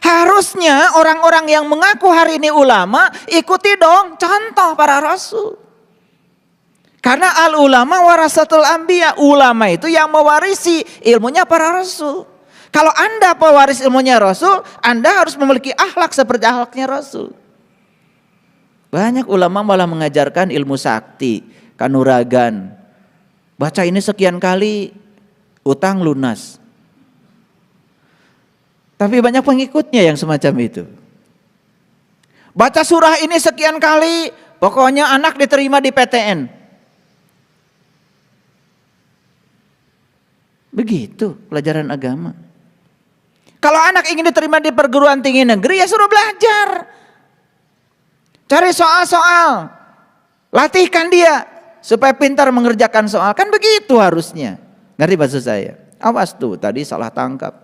Harusnya orang-orang yang mengaku hari ini ulama ikuti dong contoh para rasul. Karena al-ulama warasatul anbiya, ulama itu yang mewarisi ilmunya para rasul. Kalau Anda pewaris ilmunya rasul, Anda harus memiliki akhlak seperti akhlaknya rasul. Banyak ulama malah mengajarkan ilmu sakti, kanuragan. Baca ini sekian kali, utang lunas. Tapi banyak pengikutnya yang semacam itu. Baca surah ini sekian kali, pokoknya anak diterima di PTN. Begitu pelajaran agama. Kalau anak ingin diterima di perguruan tinggi negeri, ya suruh belajar. Cari soal-soal. Latihkan dia supaya pintar mengerjakan soal. Kan begitu harusnya. Ngerti maksud saya? Awas tuh, tadi salah tangkap.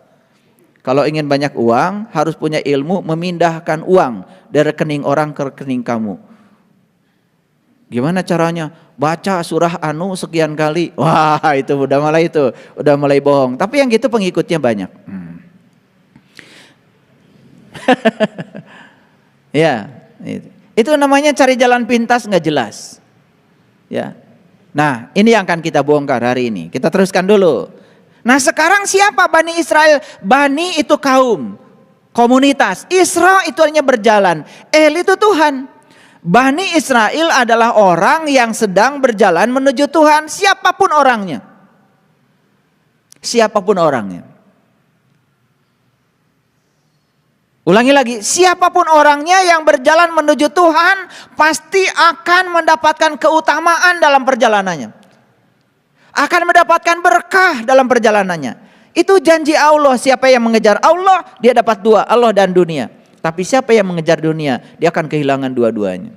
Kalau ingin banyak uang, harus punya ilmu memindahkan uang dari rekening orang ke rekening kamu. Gimana caranya? Baca surah Anu sekian kali. Wah, itu udah mulai bohong. Tapi yang gitu pengikutnya banyak. Ya, itu namanya cari jalan pintas nggak jelas. Ya. Nah, ini yang akan kita bongkar hari ini. Kita teruskan dulu. Nah, sekarang siapa Bani Israel? Bani itu kaum, komunitas. Isra itu hanya berjalan. El itu Tuhan. Bani Israel adalah orang yang sedang berjalan menuju Tuhan, siapapun orangnya. Siapapun orangnya. Ulangi lagi, siapapun orangnya yang berjalan menuju Tuhan pasti akan mendapatkan keutamaan dalam perjalanannya. Akan mendapatkan berkah dalam perjalanannya. Itu janji Allah, siapa yang mengejar Allah, dia dapat dua, Allah dan dunia. Tapi siapa yang mengejar dunia, dia akan kehilangan dua-duanya.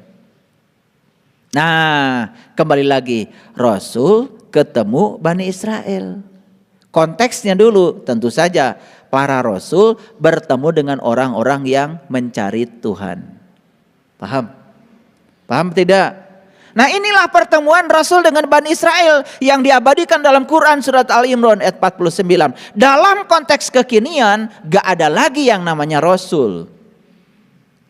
Nah, kembali lagi, Rasul ketemu Bani Israel. Konteksnya dulu, tentu saja para Rasul bertemu dengan orang-orang yang mencari Tuhan. Paham? Paham tidak? Nah, inilah pertemuan Rasul dengan Bani Israel yang diabadikan dalam Quran surat Al-Imran ayat 49. Dalam konteks kekinian, gak ada lagi yang namanya Rasul.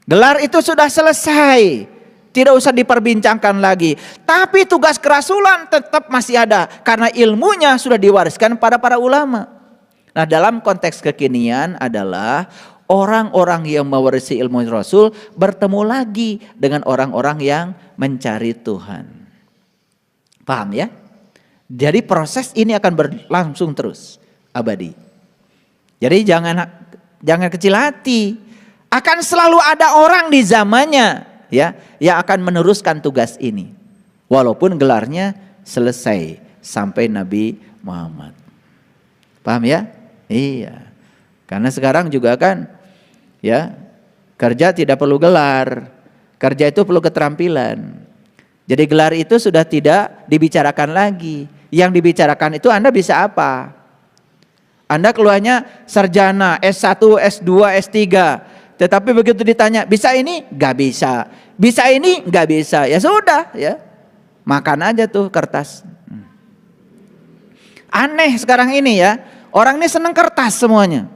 Gelar itu sudah selesai, tidak usah diperbincangkan lagi. Tapi tugas kerasulan tetap masih ada, karena ilmunya sudah diwariskan pada para ulama. Nah, dalam konteks kekinian adalah orang-orang yang mewarisi ilmu Rasul bertemu lagi dengan orang-orang yang mencari Tuhan. Paham ya? Jadi proses ini akan berlangsung terus, abadi. Jadi jangan kecil hati. Akan selalu ada orang di zamannya ya yang akan meneruskan tugas ini. Walaupun gelarnya selesai sampai Nabi Muhammad. Paham ya? Iya. Karena sekarang juga kan ya, kerja tidak perlu gelar. Kerja itu perlu keterampilan. Jadi gelar itu sudah tidak dibicarakan lagi. Yang dibicarakan itu Anda bisa apa? Anda keluarnya sarjana, S1, S2, S3. Tetapi begitu ditanya, bisa ini? Gak bisa. Bisa ini? Gak bisa. Ya sudah ya. Makan aja tuh kertas. Aneh sekarang ini ya. Orang ini seneng kertas semuanya.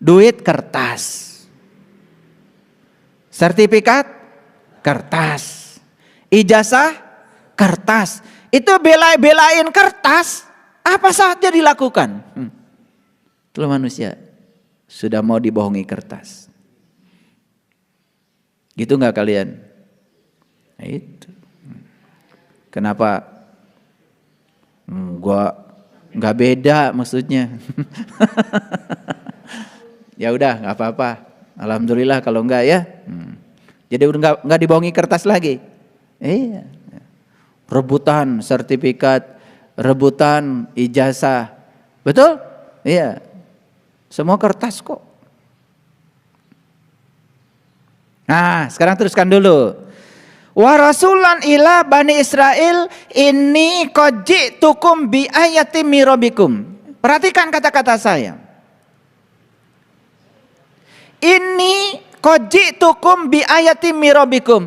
Duit kertas. Sertifikat kertas. Ijazah kertas. Itu belain kertas. Apa saja dilakukan. Itulah manusia. Sudah mau dibohongi kertas. Gitu gak kalian? Nah, itu. Kenapa? Gua gak beda maksudnya. Ya udah gak apa-apa. Alhamdulillah kalau enggak ya. Jadi udah enggak dibohongi kertas lagi. Iya. Rebutan sertifikat, rebutan ijazah. Betul? Iya. Semua kertas kok. Nah, sekarang teruskan dulu. Wa rasulan ila Bani Israel inni qad ji'tukum bi ayatin min rabbikum. Perhatikan kata-kata saya. Inni qad ji'tukum bi ayatin min rabbikum.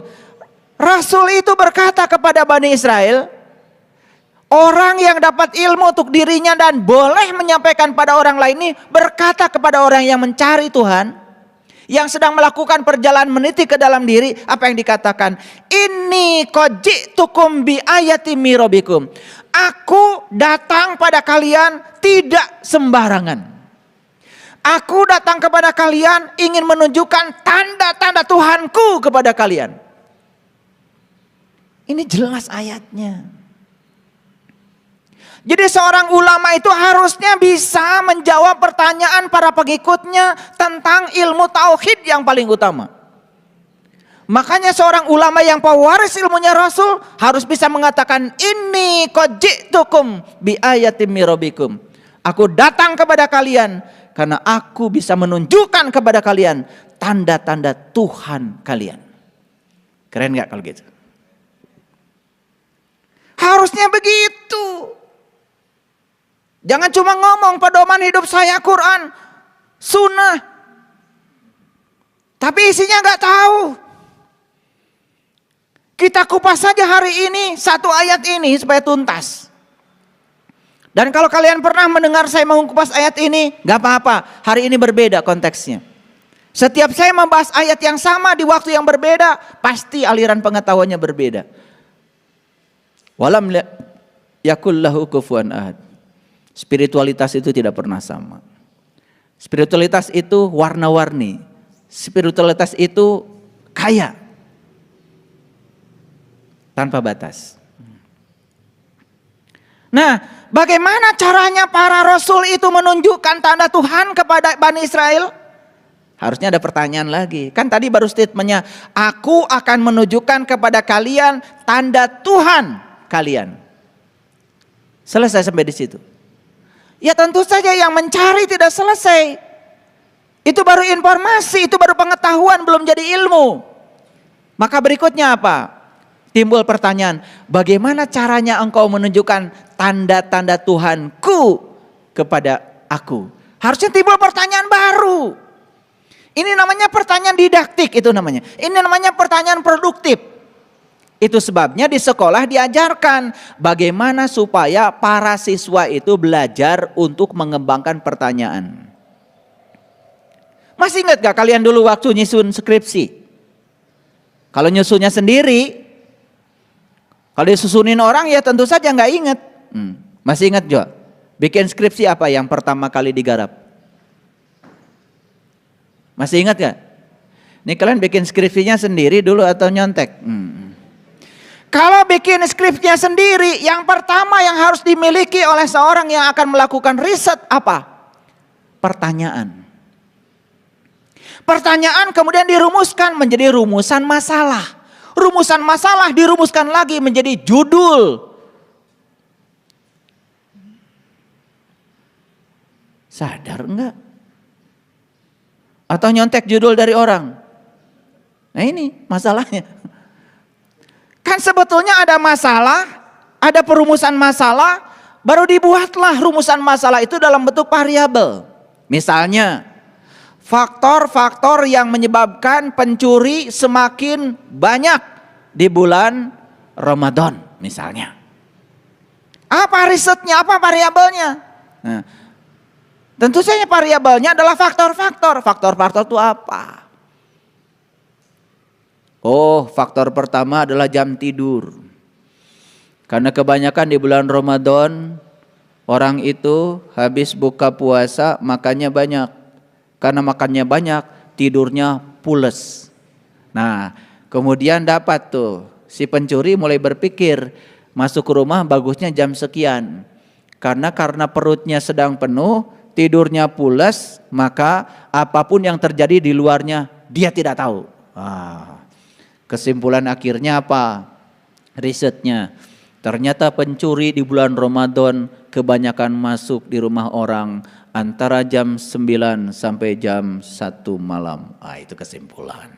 Rasul itu berkata kepada Bani Israel, orang yang dapat ilmu untuk dirinya dan boleh menyampaikan pada orang lain ini berkata kepada orang yang mencari Tuhan, Yang sedang melakukan perjalanan meniti ke dalam diri, apa yang dikatakan? Inni qad ji'tukum bi ayati mirabikum. Aku datang pada kalian tidak sembarangan. Aku datang kepada kalian ingin menunjukkan tanda-tanda Tuhanku kepada kalian. Ini jelas ayatnya. Jadi seorang ulama itu harusnya bisa menjawab pertanyaan para pengikutnya tentang ilmu tauhid yang paling utama. Makanya seorang ulama yang pewaris ilmunya Rasul harus bisa mengatakan, inni qad ji'tukum bi ayatin mirabikum. Aku datang kepada kalian karena aku bisa menunjukkan kepada kalian tanda-tanda Tuhan kalian. Keren gak kalau gitu? Harusnya begitu. Jangan cuma ngomong pedoman hidup saya Quran, sunnah, tapi isinya gak tahu. Kita kupas saja hari ini satu ayat ini supaya tuntas. Dan kalau kalian pernah mendengar saya mengupas ayat ini, gak apa-apa, hari ini berbeda konteksnya. Setiap saya membahas ayat yang sama di waktu yang berbeda, pasti aliran pengetahuannya berbeda. Walam yakul lahu kufuwan ahad. Spiritualitas itu tidak pernah sama. Spiritualitas itu warna-warni. Spiritualitas itu kaya. Tanpa batas. Nah, bagaimana caranya para rasul itu menunjukkan tanda Tuhan kepada Bani Israel? Harusnya ada pertanyaan lagi. Kan tadi baru statementnya, aku akan menunjukkan kepada kalian tanda Tuhan kalian. Selesai sampai di situ. Ya tentu saja yang mencari tidak selesai. Itu baru informasi, itu baru pengetahuan, belum jadi ilmu. Maka berikutnya apa? Timbul pertanyaan, bagaimana caranya engkau menunjukkan tanda-tanda Tuhanku kepada aku? Harusnya timbul pertanyaan baru. Ini namanya pertanyaan didaktik, itu namanya. Ini namanya pertanyaan produktif. Itu sebabnya di sekolah diajarkan bagaimana supaya para siswa itu belajar untuk mengembangkan pertanyaan. Masih ingat gak kalian dulu waktu nyusun skripsi? Kalau nyusunnya sendiri, kalau disusunin orang ya tentu saja gak ingat. Masih ingat Jo? Bikin skripsi apa yang pertama kali digarap? Masih ingat gak? Ini kalian bikin skripsinya sendiri dulu atau nyontek? Kalau bikin skripnya sendiri, yang pertama yang harus dimiliki oleh seorang yang akan melakukan riset apa? Pertanyaan. Pertanyaan kemudian dirumuskan menjadi rumusan masalah. Rumusan masalah dirumuskan lagi menjadi judul. Sadar enggak? Atau nyontek judul dari orang? Nah ini masalahnya. Kan sebetulnya ada masalah, ada perumusan masalah, baru dibuatlah rumusan masalah itu dalam bentuk variabel. Misalnya, faktor-faktor yang menyebabkan pencuri semakin banyak di bulan Ramadan misalnya. Apa risetnya, apa variabelnya? Nah, tentu saja variabelnya adalah faktor-faktor. Faktor-faktor itu apa? Oh, faktor pertama adalah jam tidur. Karena kebanyakan di bulan Ramadan orang itu habis buka puasa makannya banyak. Karena makannya banyak, tidurnya pules. Nah, kemudian dapat tuh si pencuri mulai berpikir masuk ke rumah bagusnya jam sekian. Karena perutnya sedang penuh, tidurnya pules, maka apapun yang terjadi di luarnya dia tidak tahu. Kesimpulan akhirnya apa? Risetnya, ternyata pencuri di bulan Ramadan kebanyakan masuk di rumah orang antara jam 9 sampai jam 1 malam. Itu kesimpulan.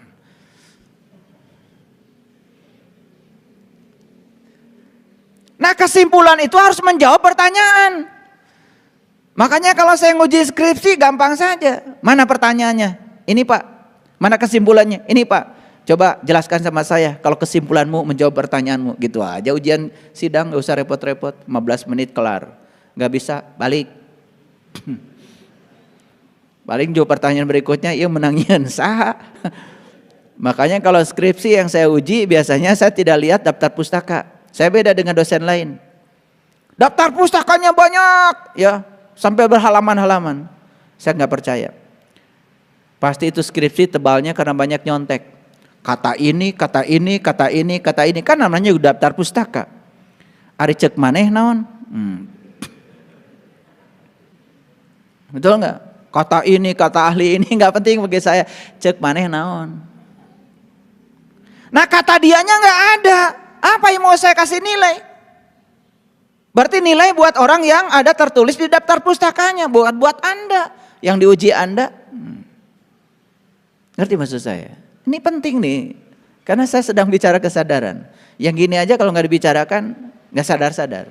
Nah kesimpulan itu harus menjawab pertanyaan. Makanya kalau saya nguji skripsi gampang saja. Mana pertanyaannya? Ini Pak. Mana kesimpulannya? Ini Pak. Coba jelaskan sama saya kalau kesimpulanmu menjawab pertanyaanmu. Gitu aja ujian sidang, gak usah repot-repot. 15 menit kelar. Gak bisa balik. Paling juga pertanyaan berikutnya, iya menangin saha. Makanya kalau skripsi yang saya uji biasanya saya tidak lihat daftar pustaka. Saya beda dengan dosen lain. Daftar pustakanya banyak, ya sampai berhalaman-halaman. Saya nggak percaya. Pasti itu skripsi tebalnya karena banyak nyontek. Kata ini, kata ini, kata ini, kata ini, kan namanya daftar pustaka. Ari cek maneh naon? Betul nggak? Kata ini, kata ahli ini nggak penting bagi saya. Cek maneh naon? Nah kata dianya nggak ada. Apa yang mau saya kasih nilai? Berarti nilai buat orang yang ada tertulis di daftar pustakanya, buat Anda yang diuji Anda. Ngerti maksud saya? Ini penting nih, karena saya sedang bicara kesadaran. Yang gini aja kalau nggak dibicarakan nggak sadar-sadar.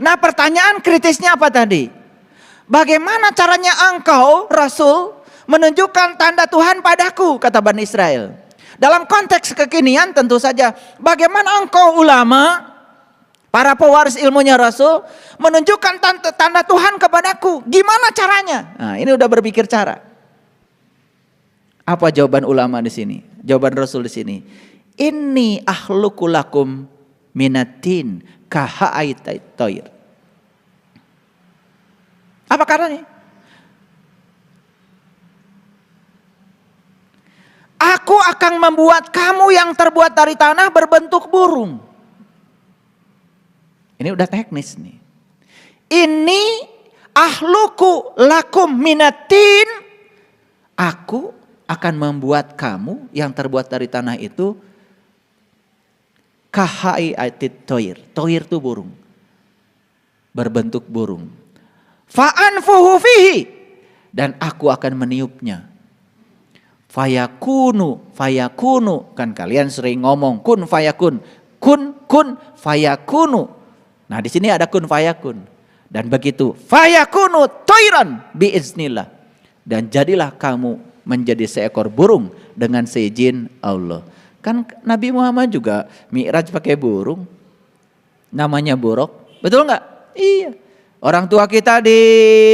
Nah pertanyaan kritisnya apa tadi? Bagaimana caranya engkau Rasul menunjukkan tanda Tuhan padaku, kata Bani Israel. Dalam konteks kekinian tentu saja, bagaimana engkau ulama, para pewaris ilmunya Rasul, menunjukkan tanda Tuhan kepadaku. Gimana caranya? Nah, ini udah berpikir cara. Apa jawaban ulama di sini? Jawaban Rasul di sini. Inni akhluqu lakum minatin kaha'aitait toir. Apa katanya? Aku akan membuat kamu yang terbuat dari tanah berbentuk burung. Ini udah teknis nih. Ini ahluku lakum minatin. Aku akan membuat kamu yang terbuat dari tanah itu kahai aitit toir. Toir itu burung. Berbentuk burung. Fa'anfuhu fihi. Dan aku akan meniupnya. Fayakunu, fayakunu. Kan kalian sering ngomong kun fayakun. Kun fayakunu. Nah di sini ada kun fayakun. Dan begitu fayakunu toiran biiznillah. Dan jadilah kamu menjadi seekor burung dengan seizin Allah. Kan Nabi Muhammad juga mi'raj pakai burung. Namanya buruk. Betul nggak? Iya. Orang tua kita di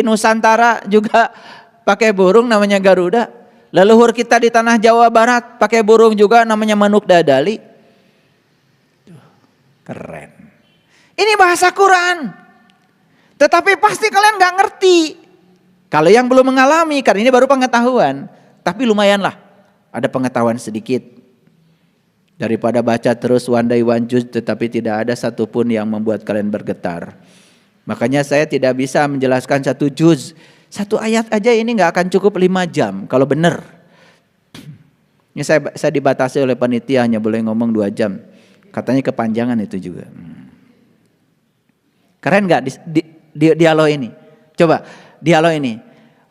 Nusantara juga pakai burung namanya Garuda. Leluhur kita di tanah Jawa Barat pakai burung juga namanya manuk dadali. Keren. Ini bahasa Quran. Tetapi pasti kalian gak ngerti. Kalau yang belum mengalami, karena ini baru pengetahuan. Tapi lumayanlah, ada pengetahuan sedikit. Daripada baca terus wandai wanjuz tetapi tidak ada satupun yang membuat kalian bergetar. Makanya saya tidak bisa menjelaskan satu juz. Satu ayat aja ini gak akan cukup 5 jam kalau benar. Ini saya dibatasi oleh panitia hanya boleh ngomong 2 jam. Katanya kepanjangan itu juga. Keren gak dialog ini? Coba dialog ini.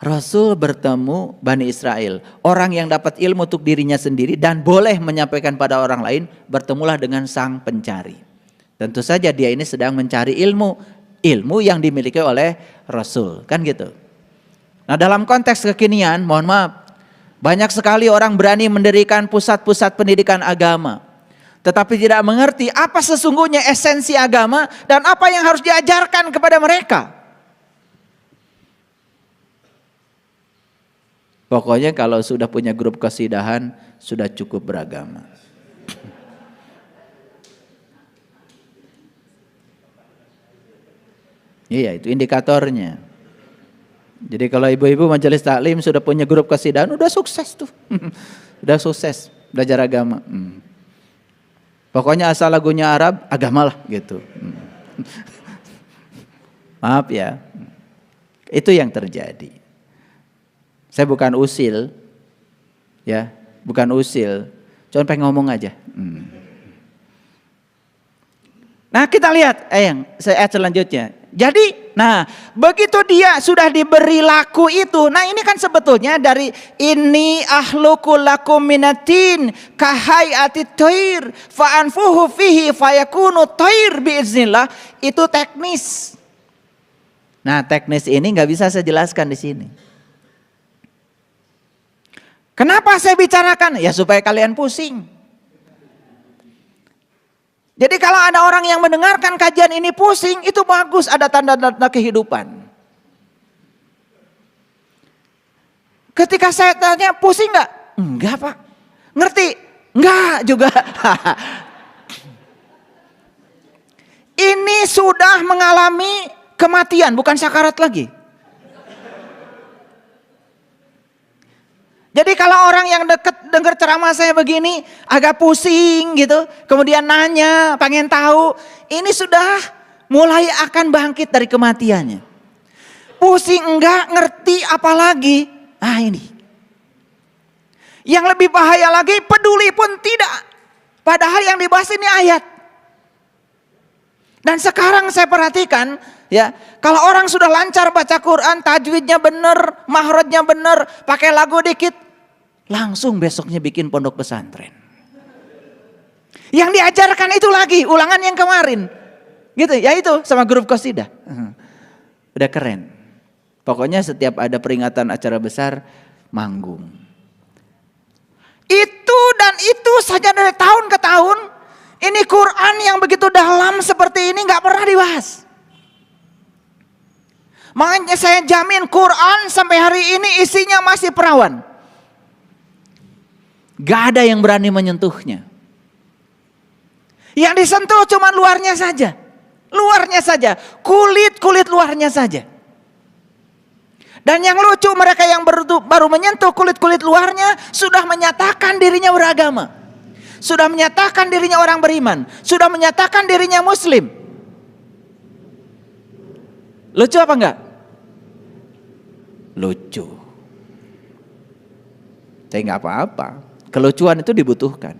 Rasul bertemu Bani Israel. Orang yang dapat ilmu untuk dirinya sendiri dan boleh menyampaikan pada orang lain. Bertemulah dengan sang pencari. Tentu saja dia ini sedang mencari ilmu. Ilmu yang dimiliki oleh Rasul. Kan gitu. Nah dalam konteks kekinian, mohon maaf, banyak sekali orang berani mendirikan pusat-pusat pendidikan agama. Tetapi tidak mengerti apa sesungguhnya esensi agama dan apa yang harus diajarkan kepada mereka. Pokoknya kalau sudah punya grup kesidahan, sudah cukup beragama. Iya itu indikatornya. Jadi kalau ibu-ibu majelis taklim sudah punya grup kesidahan, udah sukses tuh. Udah sukses belajar agama. Pokoknya asal lagunya Arab, agamalah gitu. Maaf ya. Itu yang terjadi. Saya bukan usil. Ya, bukan usil. Cuma pengen ngomong aja. Nah kita lihat ayat selanjutnya. Jadi, nah begitu dia sudah diberi laku itu, nah ini kan sebetulnya dari ini ahluku lakum minatin kahai'atit toir fa'anfuhu fihi fayakunu toir biiznillah, itu teknis. Nah teknis ini nggak bisa saya jelaskan di sini. Kenapa saya bicarakan? Ya supaya kalian pusing. Jadi kalau ada orang yang mendengarkan kajian ini pusing, itu bagus, ada tanda-tanda kehidupan. Ketika saya tanya, pusing nggak? Enggak Pak. Ngerti? Enggak juga. Ini sudah mengalami kematian, bukan sakarat lagi. Jadi kalau orang yang deket dengar ceramah saya begini agak pusing gitu, kemudian nanya, pengen tahu, ini sudah mulai akan bangkit dari kematiannya. Pusing enggak, ngerti apalagi. Ah ini. Yang lebih bahaya lagi, peduli pun tidak. Padahal yang dibahas ini ayat. Dan sekarang saya perhatikan, ya, kalau orang sudah lancar baca Quran, tajwidnya benar, mahrajnya benar, pakai lagu dikit, langsung besoknya bikin pondok pesantren. Yang diajarkan itu lagi, ulangan yang kemarin. Gitu, ya itu sama grup qasidah. Udah keren. Pokoknya setiap ada peringatan acara besar, manggung. Itu dan itu saja dari tahun ke tahun. Ini Quran yang begitu dalam seperti ini gak pernah dibahas. Makanya saya jamin Quran sampai hari ini isinya masih perawan. Gak ada yang berani menyentuhnya. Yang disentuh cuma luarnya saja. Luarnya saja. Kulit luarnya saja. Dan yang lucu, mereka yang baru menyentuh kulit luarnya sudah menyatakan dirinya beragama. Sudah menyatakan dirinya orang beriman. Sudah menyatakan dirinya muslim. Lucu apa enggak? Lucu. Tapi enggak apa-apa. Kelucuan itu dibutuhkan.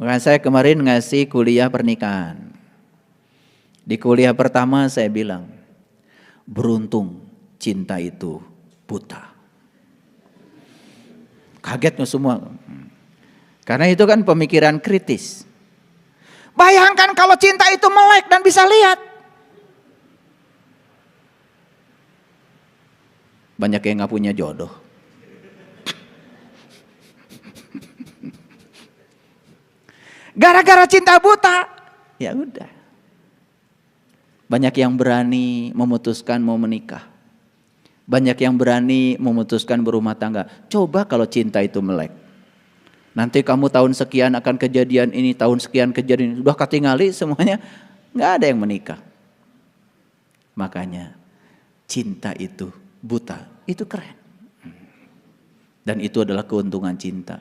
Maka saya kemarin ngasih kuliah pernikahan. Di kuliah pertama saya bilang, beruntung cinta itu buta. Kagetnya semua. Karena itu kan pemikiran kritis. Bayangkan kalau cinta itu melek dan bisa lihat. Banyak yang gak punya jodoh. Gara-gara cinta buta, ya udah. Banyak yang berani memutuskan mau menikah. Banyak yang berani memutuskan berumah tangga. Coba kalau cinta itu melek. Nanti kamu tahun sekian akan kejadian ini, tahun sekian kejadian ini. Sudah ketinggali semuanya, gak ada yang menikah. Makanya cinta itu buta, itu keren. Dan itu adalah keuntungan cinta.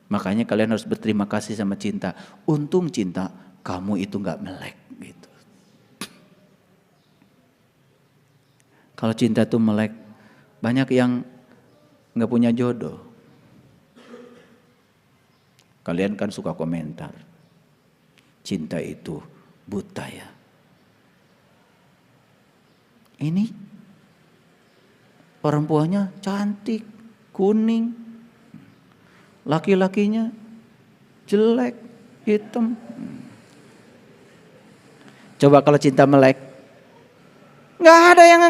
Makanya kalian harus berterima kasih sama cinta. Untung cinta, kamu itu gak melek gitu. Kalau cinta itu melek, banyak yang gak punya jodoh. Kalian kan suka komentar, cinta itu buta ya. Ini perempuannya cantik, kuning. Laki-lakinya jelek, hitam. Coba kalau cinta melek, gak ada yang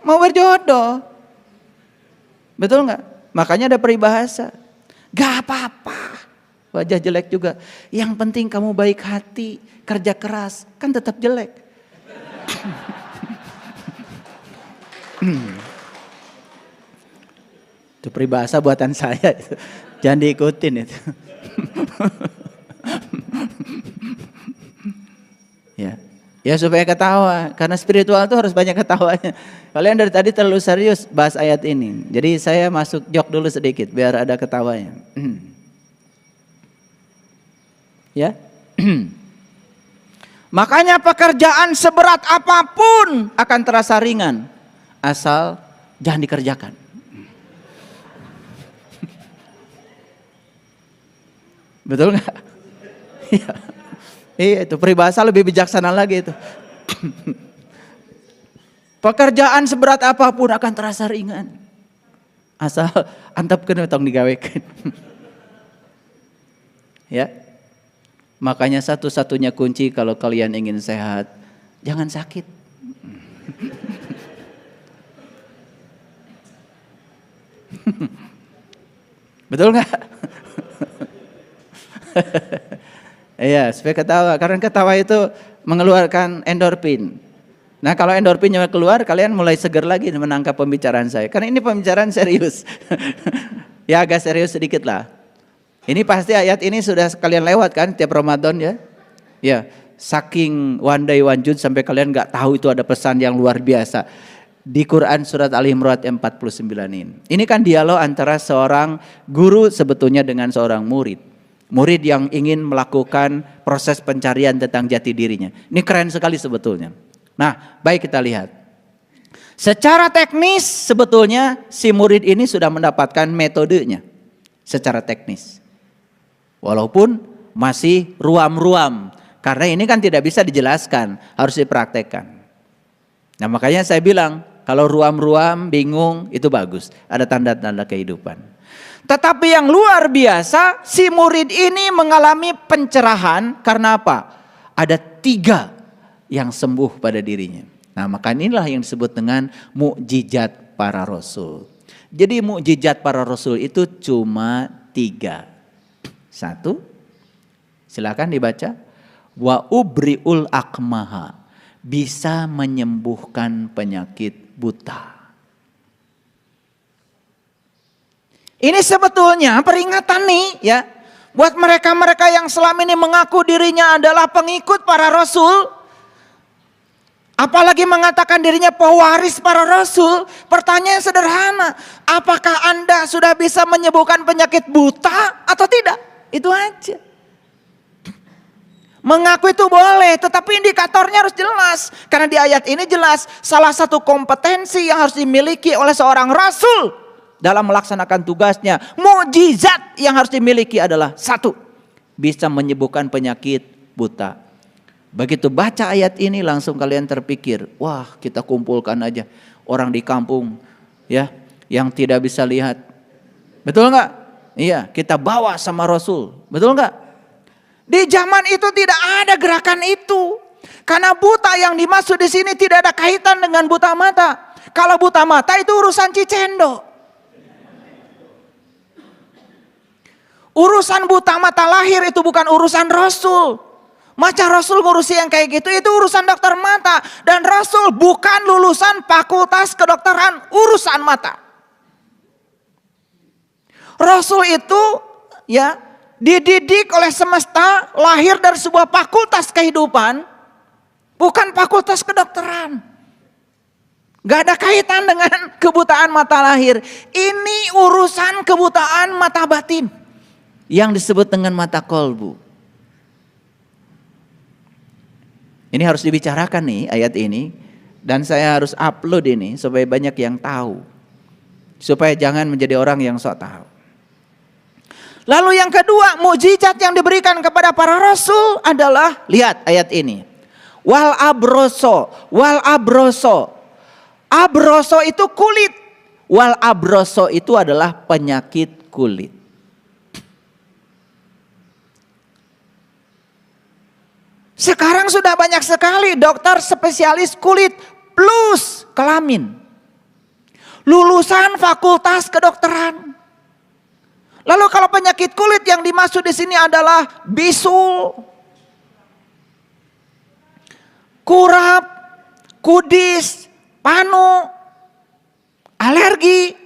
mau berjodoh. Betul gak? Makanya ada peribahasa. Gak apa-apa. Wajah jelek juga. Yang penting kamu baik hati, kerja keras. Kan tetap jelek. Itu peribahasa buatan saya. Jangan diikutin itu. Ya supaya ketawa. Karena spiritual itu harus banyak ketawanya. Kalian dari tadi terlalu serius bahas ayat ini. Jadi saya masuk jok dulu sedikit biar ada ketawanya. Ya. Makanya pekerjaan seberat apapun akan terasa ringan. Asal jangan dikerjakan. Betul nggak? Iya itu peribahasa lebih bijaksana lagi itu. Pekerjaan seberat apapun akan terasa ringan. Asal antepkeun tong digawekeun. Ya. Makanya satu-satunya kunci kalau kalian ingin sehat, jangan sakit. Betul nggak? Iya, supaya ketawa. Karena ketawa itu mengeluarkan endorfin. Nah kalau endorfinnya keluar, kalian mulai seger lagi menangkap pembicaraan saya. Karena ini pembicaraan serius. Ya agak serius sedikit lah. Ini pasti ayat ini sudah kalian lewat kan tiap Ramadan ya. Ya, saking one day one June sampai kalian gak tahu itu ada pesan yang luar biasa. Di Quran surat Al-Imran 49 ini. Ini kan dialog antara seorang guru sebetulnya dengan seorang murid. Murid yang ingin melakukan proses pencarian tentang jati dirinya. Ini keren sekali sebetulnya. Nah, baik kita lihat. Secara teknis sebetulnya si murid ini sudah mendapatkan metodenya. Secara teknis. Walaupun masih ruam-ruam. Karena ini kan tidak bisa dijelaskan, harus dipraktekkan. Nah makanya saya bilang, kalau ruam-ruam bingung itu bagus. Ada tanda-tanda kehidupan. Tetapi yang luar biasa, si murid ini mengalami pencerahan karena apa? Ada 3 yang sembuh pada dirinya. Nah maka inilah yang disebut dengan mukjizat para rasul. Jadi mukjizat para rasul itu cuma 3. 1, silakan dibaca. Wa ubriul akmaha, bisa menyembuhkan penyakit buta. Ini sebetulnya peringatan nih ya, buat mereka-mereka yang selama ini mengaku dirinya adalah pengikut para rasul, apalagi mengatakan dirinya pewaris para rasul. Pertanyaan sederhana, apakah Anda sudah bisa menyembuhkan penyakit buta atau tidak? Itu aja. Mengaku itu boleh, tetapi indikatornya harus jelas. Karena di ayat ini jelas, salah satu kompetensi yang harus dimiliki oleh seorang rasul dalam melaksanakan tugasnya, mukjizat yang harus dimiliki adalah 1, bisa menyembuhkan penyakit buta. Begitu baca ayat ini langsung kalian terpikir, wah kita kumpulkan aja orang di kampung ya yang tidak bisa lihat. Betul enggak? Iya, kita bawa sama Rasul. Betul enggak? Di zaman itu tidak ada gerakan itu. Karena buta yang dimaksud di sini tidak ada kaitan dengan buta mata. Kalau buta mata itu urusan Cicendo. Urusan buta mata lahir itu bukan urusan Rasul. Masa Rasul ngurusi yang kayak gitu, itu urusan dokter mata. Dan Rasul bukan lulusan fakultas kedokteran urusan mata. Rasul itu ya dididik oleh semesta, lahir dari sebuah fakultas kehidupan, bukan fakultas kedokteran. Gak ada kaitan dengan kebutaan mata lahir. Ini urusan kebutaan mata batin yang disebut dengan mata kolbu. Ini harus dibicarakan nih ayat ini, dan saya harus upload ini supaya banyak yang tahu, supaya jangan menjadi orang yang sok tahu. Lalu yang kedua, mukjizat yang diberikan kepada para rasul adalah, lihat ayat ini. Wal abroso. Abroso itu kulit. Wal abroso itu adalah penyakit kulit. Sekarang sudah banyak sekali dokter spesialis kulit plus kelamin. Lulusan fakultas kedokteran. Lalu kalau penyakit kulit yang dimaksud di sini adalah bisul, kurap, kudis, panu, alergi.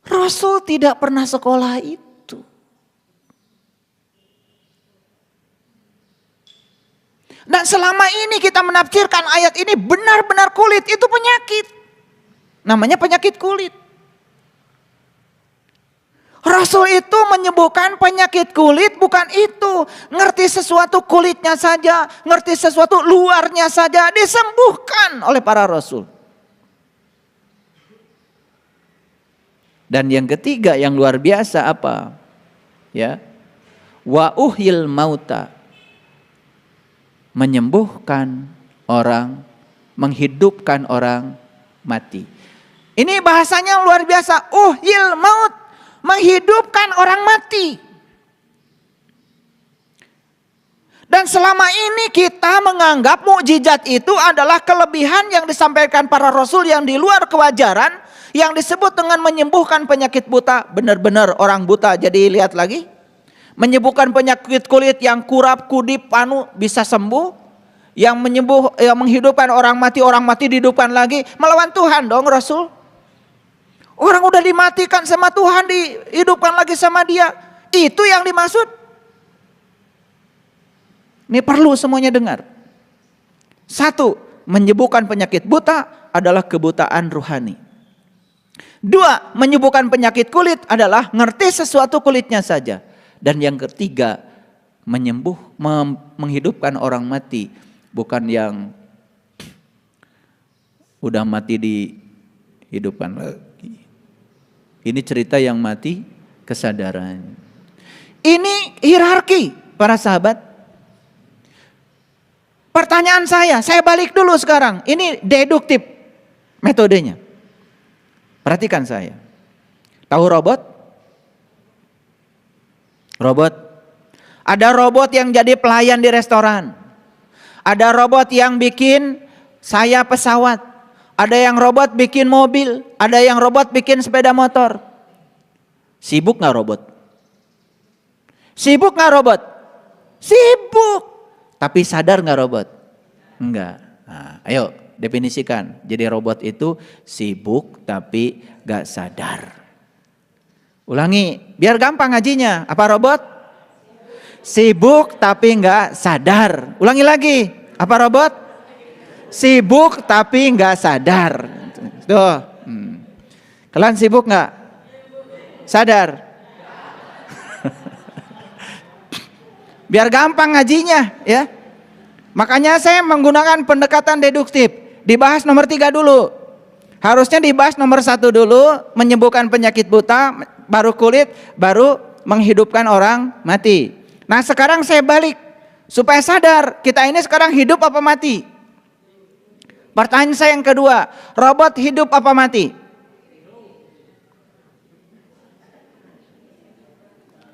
Rasul tidak pernah sekolah itu. Dan selama ini kita menafsirkan ayat ini benar-benar kulit itu penyakit. Namanya penyakit kulit. Rasul itu menyembuhkan penyakit kulit bukan itu. Ngerti sesuatu kulitnya saja, ngerti sesuatu luarnya saja disembuhkan oleh para rasul. Dan yang ketiga yang luar biasa apa? Ya. Wa uhyil mauta. Menyembuhkan orang, menghidupkan orang mati. Ini bahasanya luar biasa. Uhyil maut. Menghidupkan orang mati. Dan selama ini kita menganggap mukjizat itu adalah kelebihan yang disampaikan para rasul yang di luar kewajaran, yang disebut dengan menyembuhkan penyakit buta. Benar-benar orang buta jadi lihat lagi. Menyembuhkan penyakit kulit yang kurap, kudip, panu bisa sembuh. yang yang menghidupkan orang mati dihidupkan lagi, melawan Tuhan dong Rasul. Orang udah dimatikan sama Tuhan, dihidupkan lagi sama dia. Itu yang dimaksud. Ini perlu semuanya dengar. Satu, menyembuhkan penyakit buta adalah kebutaan rohani. Dua, menyembuhkan penyakit kulit adalah ngerti sesuatu kulitnya saja. Dan yang ketiga, menghidupkan orang mati, bukan yang udah mati dihidupkan lagi. Ini cerita yang mati kesadaran. Ini hierarki para sahabat. Pertanyaan saya balik dulu sekarang. Ini deduktif metodenya. Perhatikan saya. Tahu robot? Robot. Ada robot yang jadi pelayan di restoran. Ada robot yang bikin sayap pesawat. Ada yang robot bikin mobil. Ada yang robot bikin sepeda motor. Sibuk gak robot? Sibuk gak robot? Sibuk. Tapi sadar gak robot? Enggak. Nah, ayo definisikan. Jadi robot itu sibuk tapi gak sadar. Ulangi, biar gampang ngajinya. Apa robot? Sibuk tapi gak sadar. Ulangi lagi. Apa robot? Sibuk tapi gak sadar. Tuh. Kalian sibuk gak? Sadar? Biar gampang ngajinya ya. Makanya saya menggunakan pendekatan deduktif. Dibahas nomor 3 dulu. Harusnya dibahas nomor 1 dulu. Menyembuhkan penyakit buta, baru kulit, baru menghidupkan orang mati. Nah sekarang saya balik. Supaya sadar kita ini sekarang hidup apa mati. Pertanyaan saya yang kedua. Robot hidup apa mati?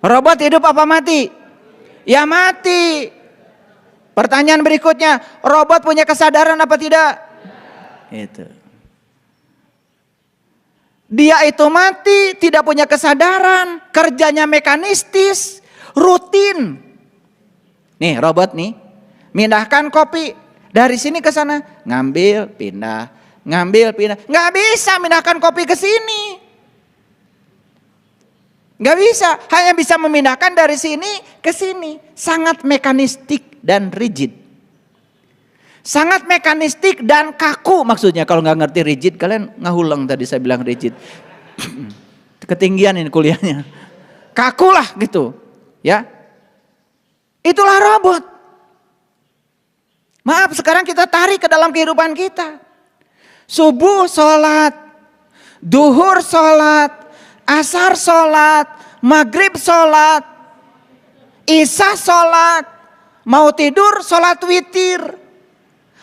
Robot hidup apa mati? Ya mati. Pertanyaan berikutnya, robot punya kesadaran apa tidak? Itu. Dia itu mati, tidak punya kesadaran, kerjanya mekanistis, rutin. Nih robot nih, mindahkan kopi dari sini ke sana, ngambil, pindah, ngambil, pindah. Nggak bisa mindahkan kopi ke sini. Nggak bisa, hanya bisa memindahkan dari sini ke sini. Sangat mekanistik dan rigid. Sangat mekanistik dan kaku maksudnya. Kalau nggak ngerti rigid, kalian ngahulang tadi saya bilang rigid. Ketinggian ini kuliahnya. Kaku lah gitu. Ya, itulah robot. Maaf, sekarang kita tarik ke dalam kehidupan kita. Subuh sholat, duhur sholat, asar sholat, maghrib sholat, isya sholat, mau tidur sholat witir.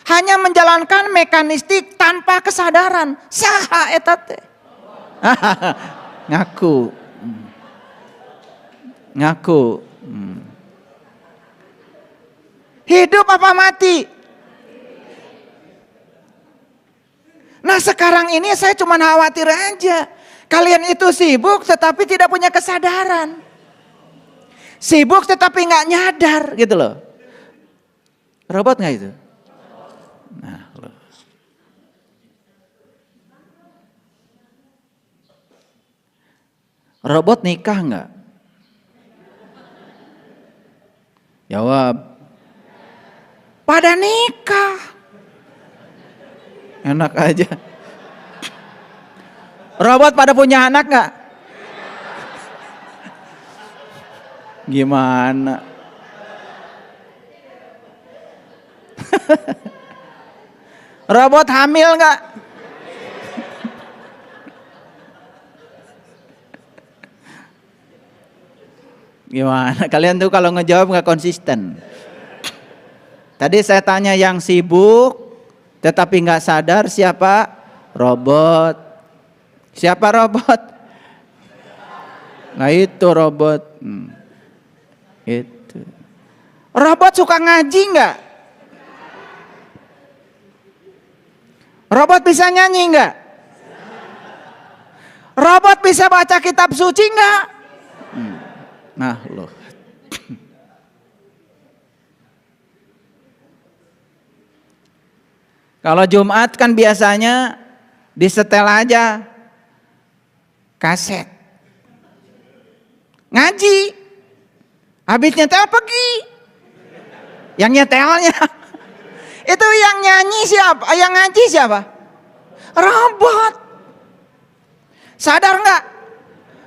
Hanya menjalankan mekanistik tanpa kesadaran. Saha eta teh. Ngaku. Ngaku. Hidup apa mati? Nah sekarang ini saya cuma khawatir aja. Kalian itu sibuk tetapi tidak punya kesadaran. Sibuk tetapi gak nyadar gitu loh. Robot gak itu? Nah, loh. Robot nikah gak? Jawab. Pada nikah. Enak aja. Robot pada punya anak gak? Gimana? Robot hamil gak? Gimana? Kalian tuh kalau ngejawab gak konsisten. Tadi saya tanya yang sibuk tetapi gak sadar siapa? Robot. Siapa robot? Nah itu robot. Itu. Robot suka ngaji nggak? Robot bisa nyanyi nggak? Robot bisa baca kitab suci nggak? Nah loh. Kalau Jumat kan biasanya disetel aja kaset. Ngaji. Habis nyetel pergi. Yang nyetelnya. Itu yang nyanyi siapa? Yang ngaji siapa? Robot. Sadar nggak?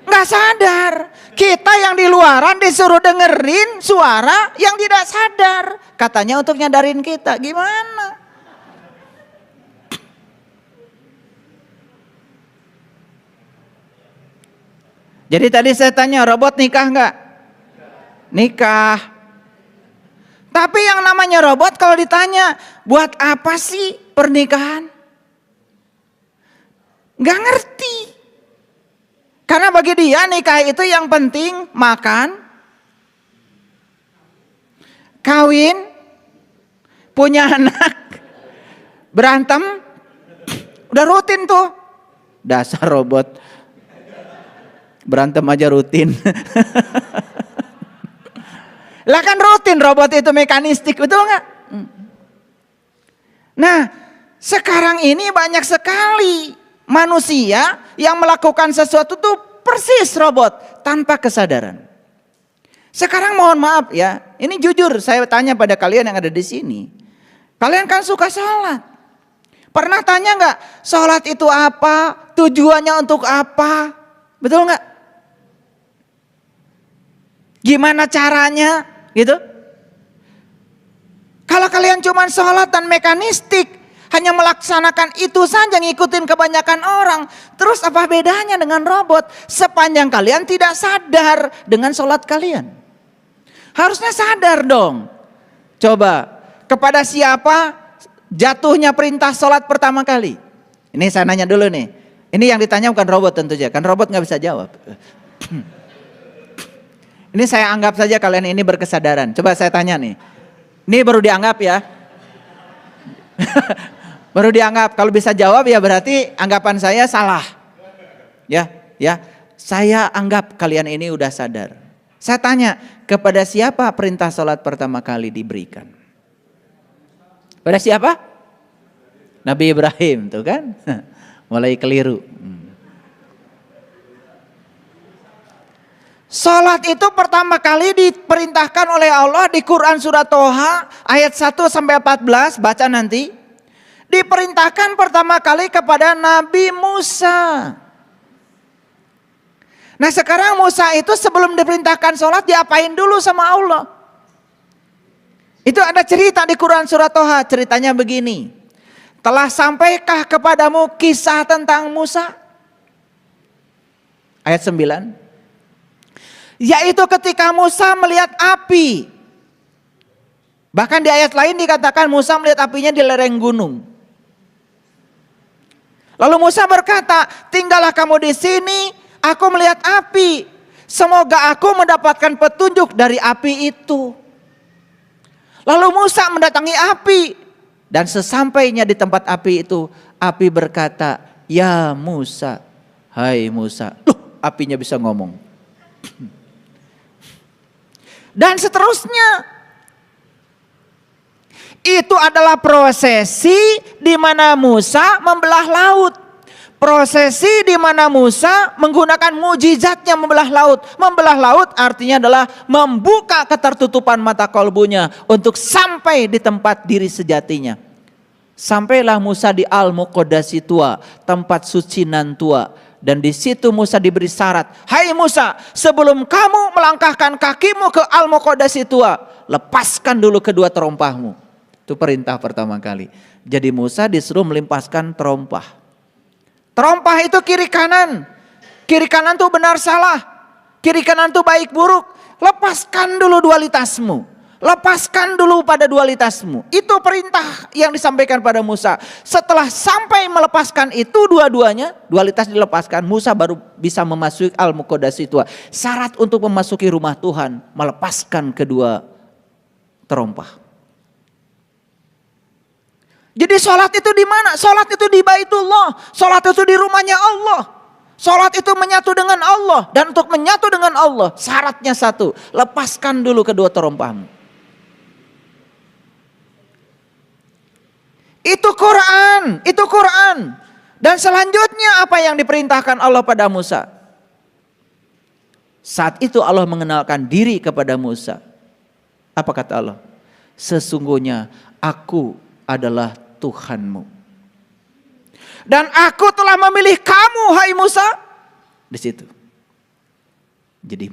Nggak sadar. Kita yang di luaran disuruh dengerin suara yang tidak sadar. Katanya untuk nyadarin kita. Gimana? Jadi tadi saya tanya, robot nikah nggak? Nikah. Tapi yang namanya robot kalau ditanya, buat apa sih pernikahan? Nggak ngerti. Karena bagi dia nikah itu yang penting makan, kawin, punya anak, berantem, udah rutin tuh. Dasar robot. Berantem aja rutin. Lah kan rutin, robot itu mekanistik, betul nggak? Nah, sekarang ini banyak sekali manusia yang melakukan sesuatu tuh persis robot tanpa kesadaran. Sekarang mohon maaf ya, ini jujur saya tanya pada kalian yang ada di sini. Kalian kan suka sholat. Pernah tanya nggak, sholat itu apa? Tujuannya untuk apa? Betul nggak? Gimana caranya? Gitu. Kalau kalian cuma sholat dan mekanistik, hanya melaksanakan itu saja, ngikutin kebanyakan orang, terus apa bedanya dengan robot? Sepanjang kalian tidak sadar dengan sholat kalian. Harusnya sadar dong. Coba, kepada siapa jatuhnya perintah sholat pertama kali? Ini saya nanya dulu nih. Ini yang ditanya bukan robot tentu saja, kan robot nggak bisa jawab. Ini saya anggap saja kalian ini berkesadaran. Coba saya tanya nih. Ini baru dianggap ya. Baru dianggap. Kalau bisa jawab ya berarti anggapan saya salah. Ya. Saya anggap kalian ini udah sadar. Saya tanya, kepada siapa perintah sholat pertama kali diberikan? Pada siapa? Nabi Ibrahim, tuh kan? Mulai keliru. Salat itu pertama kali diperintahkan oleh Allah di Quran surat Toha ayat 1 sampai 14, baca nanti. Diperintahkan pertama kali kepada Nabi Musa. Nah sekarang Musa itu sebelum diperintahkan salat diapain dulu sama Allah? Itu ada cerita di Quran surat Toha, ceritanya begini. Telah sampaikah kepadamu kisah tentang Musa? Ayat 9. Yaitu ketika Musa melihat api. Bahkan di ayat lain dikatakan Musa melihat apinya di lereng gunung. Lalu Musa berkata, tinggallah kamu di sini, aku melihat api. Semoga aku mendapatkan petunjuk dari api itu. Lalu Musa mendatangi api. Dan sesampainya di tempat api itu, api berkata, ya Musa, hai Musa. Apinya bisa ngomong. Dan seterusnya. Itu adalah prosesi di mana Musa membelah laut. Prosesi di mana Musa menggunakan mujizatnya membelah laut. Membelah laut artinya adalah membuka ketertutupan mata kolbunya untuk sampai di tempat diri sejatinya. Sampailah Musa di Al-Muqaddasi Tua, tempat suci nan tua. Dan di situ Musa diberi syarat, hai Musa, sebelum kamu melangkahkan kakimu ke Al-Muqaddasi Tua, lepaskan dulu kedua terompahmu. Itu perintah pertama kali. Jadi Musa disuruh melimpaskan terompah. Terompah itu kiri kanan. Kiri kanan tuh benar salah. Kiri kanan tuh baik buruk. Lepaskan dulu dualitasmu. Lepaskan dulu pada dualitasmu. Itu perintah yang disampaikan pada Musa. Setelah sampai melepaskan itu dua-duanya, dualitas dilepaskan, Musa baru bisa memasuki Al-Muqaddasi Tua. Syarat untuk memasuki rumah Tuhan, melepaskan kedua terompah. Jadi sholat itu di mana? Sholat itu di Baitullah. Sholat itu di rumahnya Allah. Sholat itu menyatu dengan Allah. Dan untuk menyatu dengan Allah, syaratnya satu, lepaskan dulu kedua terompahmu. Itu Quran, itu Quran. Dan selanjutnya apa yang diperintahkan Allah pada Musa? Saat itu Allah mengenalkan diri kepada Musa. Apa kata Allah? Sesungguhnya aku adalah Tuhanmu. Dan aku telah memilih kamu, hai Musa. Di situ. Jadi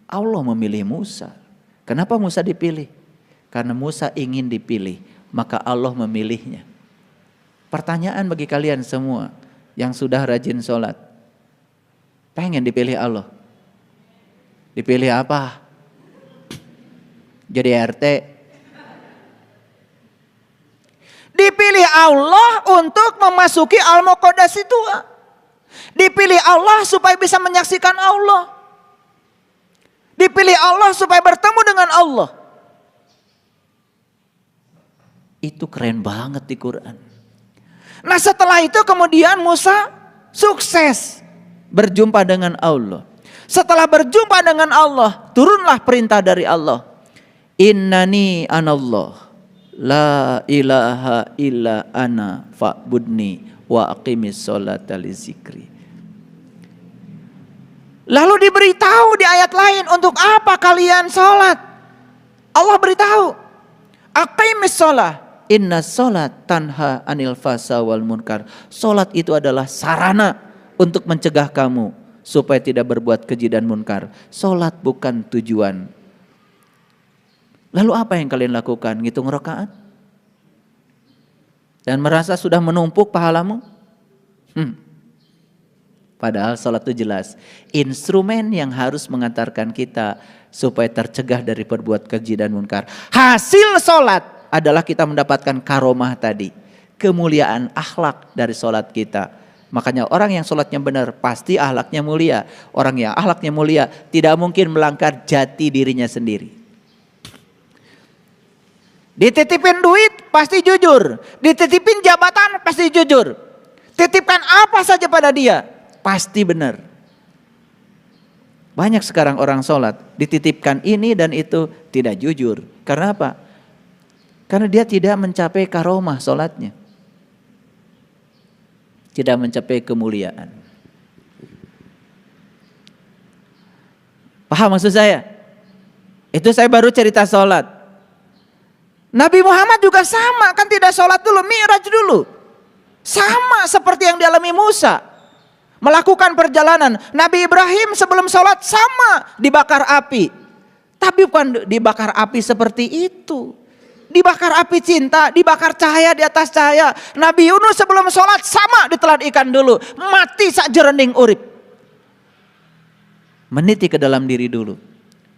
Allah memilih Musa. Kenapa Musa dipilih? Karena Musa ingin dipilih, maka Allah memilihnya. Pertanyaan bagi kalian semua yang sudah rajin sholat. Pengen dipilih Allah? Dipilih apa? Jadi RT? Dipilih Allah untuk memasuki Al-Muqaddas itu. Dipilih Allah supaya bisa menyaksikan Allah. Dipilih Allah supaya bertemu dengan Allah. Itu keren banget di Quran. Nah setelah itu kemudian Musa sukses berjumpa dengan Allah. Setelah berjumpa dengan Allah, turunlah perintah dari Allah. Innani anallah, la ilaha illa ana fa'budni wa aqimis sholata li zikri. Lalu diberitahu di ayat lain, untuk apa kalian sholat? Allah beritahu, aqimis sholat. Inna sholat tanha anil fasa wal munkar. Sholat itu adalah sarana untuk mencegah kamu supaya tidak berbuat keji dan munkar. Sholat bukan tujuan. Lalu apa yang kalian lakukan? Ngitung rakaat? Dan merasa sudah menumpuk pahalamu? Padahal sholat itu jelas instrumen yang harus mengantarkan kita supaya tercegah dari berbuat keji dan munkar. Hasil sholat adalah kita mendapatkan karomah tadi, kemuliaan akhlak dari sholat kita. Makanya orang yang sholatnya benar pasti akhlaknya mulia. Orang yang akhlaknya mulia tidak mungkin melanggar jati dirinya sendiri. Dititipin duit pasti jujur, dititipin jabatan pasti jujur, titipkan apa saja pada dia pasti benar. Banyak sekarang orang sholat dititipkan ini dan itu tidak jujur. Karena apa? Karena dia tidak mencapai karomah sholatnya. Tidak mencapai kemuliaan. Paham maksud saya? Itu saya baru cerita sholat. Nabi Muhammad juga sama, kan tidak sholat dulu, mi'raj dulu. Sama seperti yang dialami Musa. Melakukan perjalanan. Nabi Ibrahim sebelum sholat sama dibakar api. Tapi bukan dibakar api seperti itu. Dibakar api cinta, dibakar cahaya di atas cahaya. Nabi Yunus sebelum sholat sama ditelan ikan dulu. Mati sak jerening urip. Meniti ke dalam diri dulu.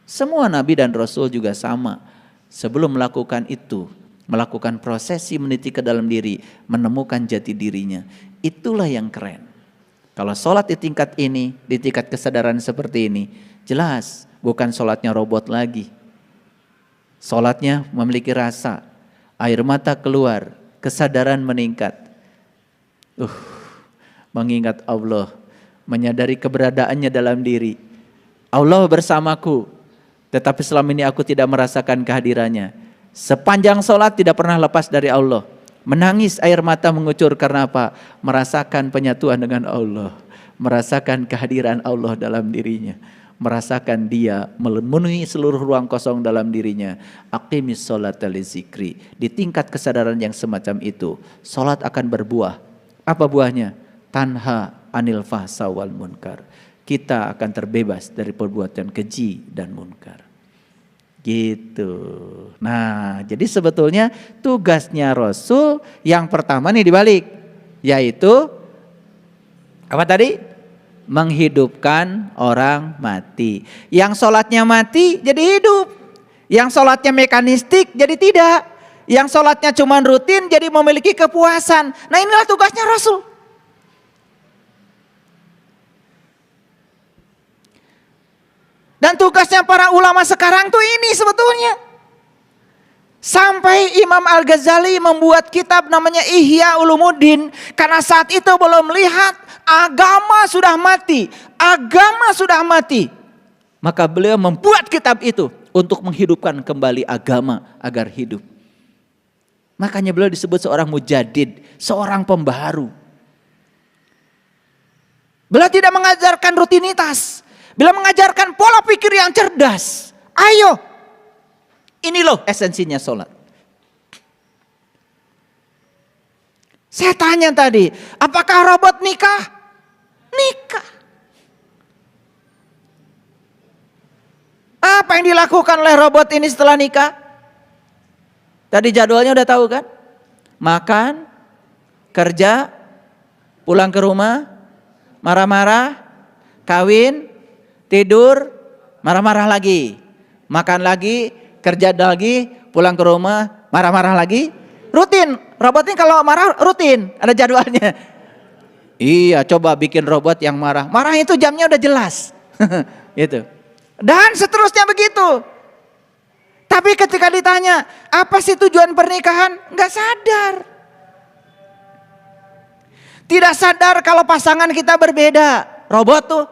Semua Nabi dan Rasul juga sama. Sebelum melakukan itu, melakukan prosesi meniti ke dalam diri, menemukan jati dirinya. Itulah yang keren. Kalau sholat di tingkat ini, di tingkat kesadaran seperti ini, jelas bukan sholatnya robot lagi. Sholatnya memiliki rasa, air mata keluar, kesadaran meningkat. Mengingat Allah, menyadari keberadaannya dalam diri. Allah bersamaku, tetapi selama ini aku tidak merasakan kehadirannya. Sepanjang sholat tidak pernah lepas dari Allah. Menangis air mata mengucur karena apa? Merasakan penyatuan dengan Allah. Merasakan kehadiran Allah dalam dirinya. Merasakan dia memenuhi seluruh ruang kosong dalam dirinya. Aqimis sholata li zikri. Di tingkat kesadaran yang semacam itu, sholat akan berbuah. Apa buahnya? Tanha anil fahsa wal munkar. Kita akan terbebas dari perbuatan keji dan munkar. Gitu. Nah, jadi sebetulnya tugasnya Rasul yang pertama nih dibalik, yaitu apa tadi? Menghidupkan orang mati. Yang sholatnya mati jadi hidup. Yang sholatnya mekanistik jadi tidak. Yang sholatnya cuma rutin jadi memiliki kepuasan. Nah inilah tugasnya Rasul. Dan tugasnya para ulama sekarang tuh ini sebetulnya. Sampai Imam Al-Ghazali membuat kitab namanya Ihya Ulumuddin. Karena saat itu belum melihat agama sudah mati. Agama sudah mati. Maka beliau membuat kitab itu untuk menghidupkan kembali agama agar hidup. Makanya beliau disebut seorang mujadid, seorang pembaharu. Beliau tidak mengajarkan rutinitas. Beliau mengajarkan pola pikir yang cerdas. Ayo, ini loh esensinya sholat. Saya tanya tadi, apakah robot nikah? Nikah. Apa yang dilakukan oleh robot ini setelah nikah? Tadi jadwalnya udah tahu kan? Makan, kerja, pulang ke rumah, marah-marah, kawin, tidur, marah-marah lagi. Makan lagi, kerja lagi, pulang ke rumah, marah-marah lagi. Rutin, robot ini kalau marah rutin, ada jadwalnya. Iya, coba bikin robot yang marah. Marah itu jamnya udah jelas. Gitu. Dan seterusnya begitu. Tapi ketika ditanya, apa sih tujuan pernikahan? Enggak sadar. Tidak sadar kalau pasangan kita berbeda. Robot tuh.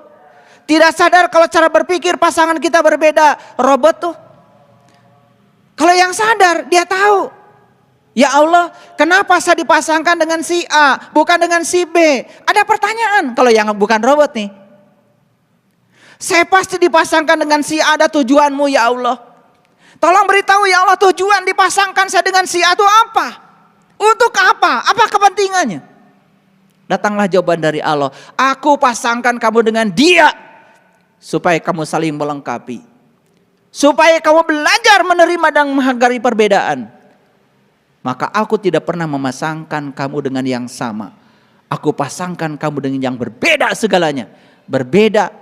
Tidak sadar kalau cara berpikir pasangan kita berbeda. Robot tuh. Kalau yang sadar, dia tahu. Ya Allah, kenapa saya dipasangkan dengan si A, bukan dengan si B? Ada pertanyaan kalau yang bukan robot nih. Saya pasti dipasangkan dengan si A, ada tujuanmu ya Allah. Tolong beritahu ya Allah, tujuan dipasangkan saya dengan si A itu apa? Untuk apa? Apa kepentingannya? Datanglah jawaban dari Allah. Aku pasangkan kamu dengan dia. Supaya kamu saling melengkapi. Supaya kamu belajar menerima dan menghargai perbedaan. Maka aku tidak pernah memasangkan kamu dengan yang sama. Aku pasangkan kamu dengan yang berbeda segalanya. Berbeda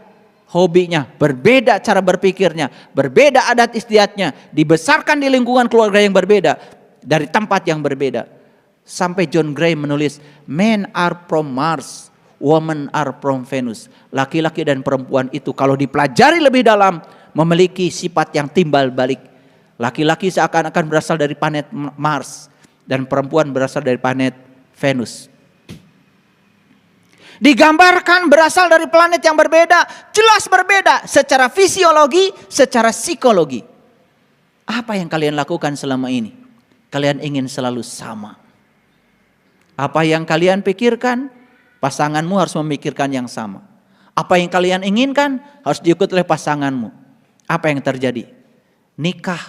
hobinya, berbeda cara berpikirnya, berbeda adat istiadatnya, dibesarkan di lingkungan keluarga yang berbeda, dari tempat yang berbeda. Sampai John Gray menulis, men are from Mars, women are from Venus. Laki-laki dan perempuan itu kalau dipelajari lebih dalam, memiliki sifat yang timbal balik. Laki-laki seakan-akan berasal dari planet Mars, dan perempuan berasal dari planet Venus. Digambarkan berasal dari planet yang berbeda, jelas berbeda secara fisiologi, secara psikologi. Apa yang kalian lakukan selama ini? Kalian ingin selalu sama. Apa yang kalian pikirkan, pasanganmu harus memikirkan yang sama. Apa yang kalian inginkan harus diikuti oleh pasanganmu. Apa yang terjadi? Nikah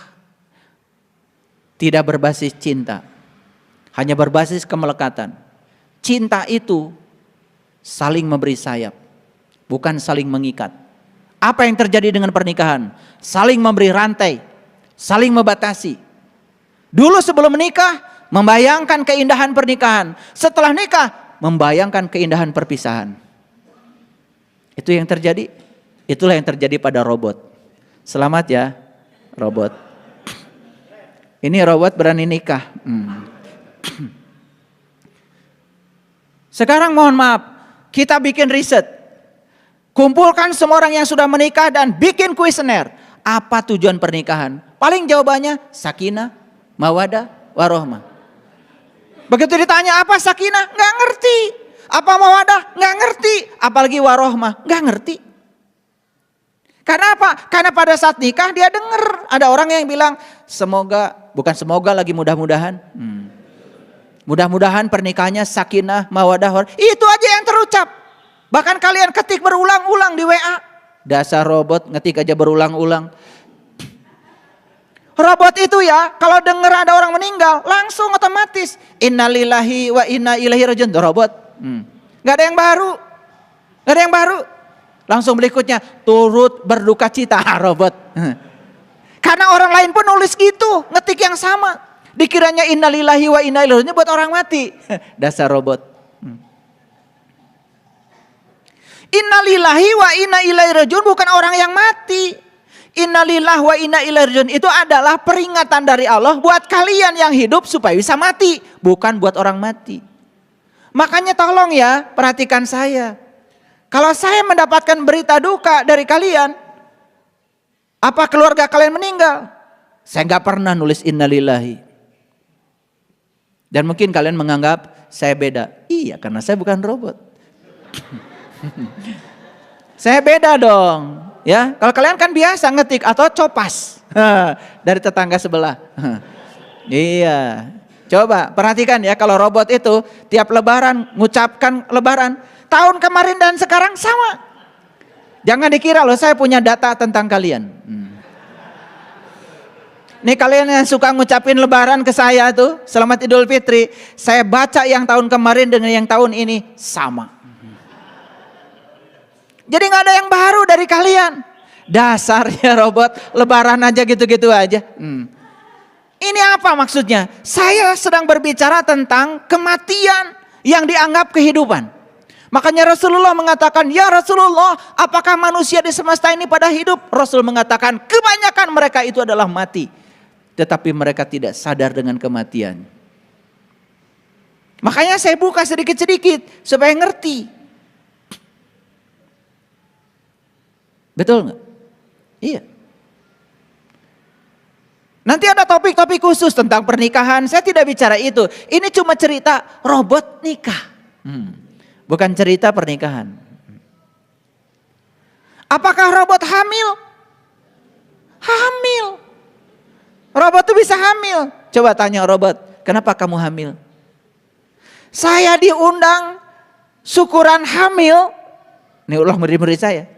tidak berbasis cinta, hanya berbasis kemelekatan. Cinta itu saling memberi sayap, bukan saling mengikat. Apa yang terjadi dengan pernikahan? Saling memberi rantai, saling membatasi. Dulu sebelum menikah, membayangkan keindahan pernikahan. Setelah nikah, membayangkan keindahan perpisahan. Itu yang terjadi. Itulah yang terjadi pada robot. Selamat ya, robot. Ini robot berani nikah. Sekarang mohon maaf, kita bikin riset. Kumpulkan semua orang yang sudah menikah dan bikin kuesioner. Apa tujuan pernikahan? Paling jawabannya sakinah, mawadah, warohmah. Begitu ditanya apa sakinah? Nggak ngerti. Apa mawadah? Nggak ngerti. Apalagi warohmah? Nggak ngerti. Karena apa? Karena pada saat nikah dia dengar. Ada orang yang bilang semoga, bukan semoga lagi mudah-mudahan. Mudah-mudahan pernikahannya sakinah, mawadah, warohmah. Itu aja yang terucap. Bahkan kalian ketik berulang-ulang di WA. Dasar robot ngetik aja berulang-ulang. Robot itu ya, kalau dengar ada orang meninggal, langsung otomatis innalillahi wa inna ilaihi rajiun. Robot. Gak ada yang baru. Gak ada yang baru. Langsung berikutnya turut berduka cita. Robot. Karena orang lain pun nulis gitu, ngetik yang sama. Dikiranya innalillahi wa inna ilaihi rajiun buat orang mati. Dasar robot. Innalillahi wa inna ilaihi rajiun bukan orang yang mati. Innalillahi wa inna ilaihi rajiun itu adalah peringatan dari Allah buat kalian yang hidup supaya bisa mati, bukan buat orang mati. Makanya tolong ya, perhatikan saya. Kalau saya mendapatkan berita duka dari kalian, apa keluarga kalian meninggal? Saya nggak pernah nulis innalillahi. Dan mungkin kalian menganggap saya beda. Iya, karena saya bukan robot. Saya beda dong, ya. Kalau kalian kan biasa ngetik atau copas dari tetangga sebelah. Iya. Coba perhatikan ya, kalau robot itu tiap lebaran ngucapkan lebaran, tahun kemarin dan sekarang sama. Jangan dikira loh saya punya data tentang kalian. Nih kalian yang suka ngucapin lebaran ke saya tuh, Selamat Idul Fitri, saya baca yang tahun kemarin dengan yang tahun ini sama. Jadi gak ada yang baru dari kalian. Dasarnya robot, lebaran aja gitu-gitu aja. Ini apa maksudnya? Saya sedang berbicara tentang kematian yang dianggap kehidupan. Makanya Rasulullah mengatakan, ya Rasulullah, apakah manusia di semesta ini pada hidup? Rasul mengatakan, kebanyakan mereka itu adalah mati. Tetapi mereka tidak sadar dengan kematian. Makanya saya buka sedikit-sedikit supaya ngerti. Betul nggak? Iya. Nanti ada topik-topik khusus tentang pernikahan. Saya tidak bicara itu. Ini cuma cerita robot nikah. Bukan cerita pernikahan. Apakah robot hamil? Hamil. Robot itu bisa hamil. Coba tanya robot, kenapa kamu hamil? Saya diundang syukuran hamil. Ini ulah murid-murid saya.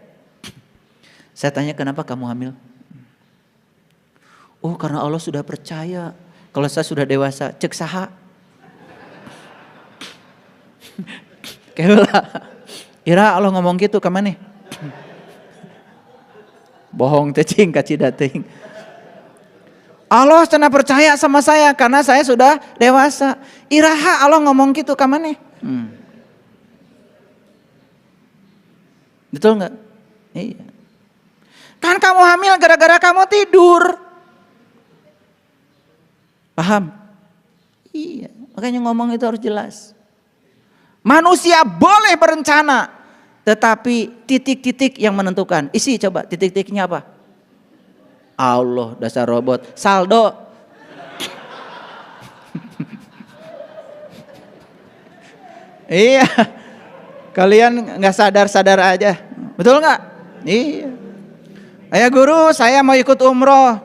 Saya tanya, kenapa kamu hamil? Oh, karena Allah sudah percaya. Kalau saya sudah dewasa, cek saha. Kayak Ira Allah ngomong gitu ke mana? Bohong tecing kacidating. Allah cenah percaya sama saya karena saya sudah dewasa. Iraha Allah ngomong gitu ke mana? Betul nggak? Iya. Kan kamu hamil gara-gara kamu tidur. Paham? Iya. Makanya ngomong itu harus jelas. Manusia boleh berencana, tetapi titik-titik yang menentukan. Isi coba titik-titiknya apa? Allah, dasar robot. Saldo. Iya. Kalian nggak sadar-sadar aja. Betul nggak? Iya. Ayah guru, saya mau ikut umroh.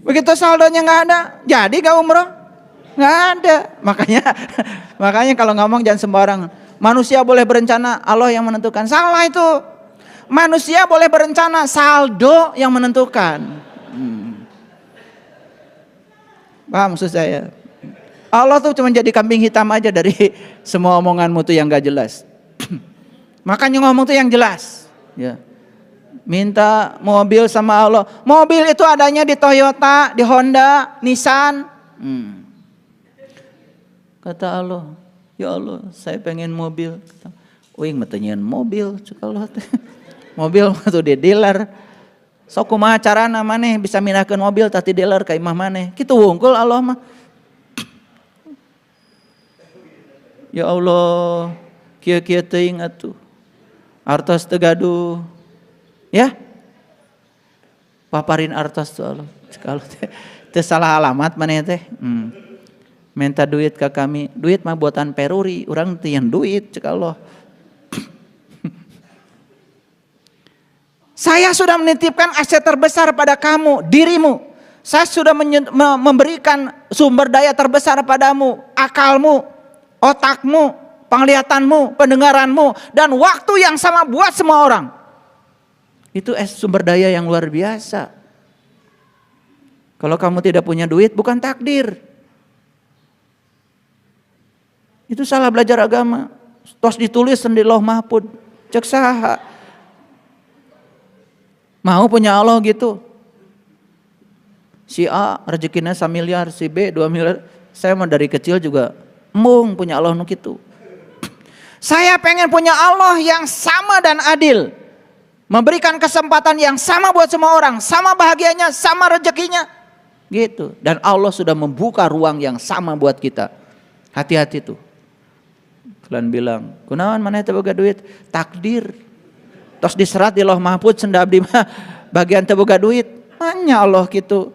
Begitu saldonya nggak ada, jadi nggak umroh? Nggak ada. Makanya kalau ngomong jangan sembarang. Manusia boleh berencana, Allah yang menentukan. Salah itu. Manusia boleh berencana, saldo yang menentukan. Paham maksud saya? Allah tuh cuma jadi kambing hitam aja dari semua omonganmu tuh yang gak jelas. Makanya ngomong tuh yang jelas. Ya. Minta mobil sama Allah. Mobil itu adanya di Toyota, di Honda, Nissan. Kata Allah, ya Allah saya pengen mobil. Uing matenyeun mobil cek Allah teh. Mobil tuh di dealer. Sok kumaha carana maneh bisa minahkeun mobil tadi dealer ka imah maneh. Kitu wungkul Allah mah. Ya Allah, kieu-kieu teuing atuh. Artos teu gaduh. Ya? Paparin artos tuh Allah. Kalau teu salah alamat maneh teh. Minta duit ke kami. Duit mah buatan peruri, urang teu yang duit cek Allah. Saya sudah menitipkan aset terbesar pada kamu, dirimu. Saya sudah memberikan sumber daya terbesar padamu, akalmu, otakmu, penglihatanmu, pendengaranmu, dan waktu yang sama buat semua orang. Itu sumber daya yang luar biasa. Kalau kamu tidak punya duit, bukan takdir. Itu salah belajar agama. Tos ditulis di Lauh Mahfud. Cek saha. Mau punya Allah gitu. Si A rezekinya 1 miliar, si B 2 miliar. Saya mah dari kecil juga mung punya Allah nu kitu. Saya pengen punya Allah yang sama dan adil. Memberikan kesempatan yang sama buat semua orang, sama bahagianya, sama rezekinya. Gitu. Dan Allah sudah membuka ruang yang sama buat kita. Hati-hati tuh. Kalian bilang, kunaon maneh teu boga duit? Takdir. Tos diserat di Lauh Mahfud senda abdi mah bagian teu boga duit. Manya Allah gitu.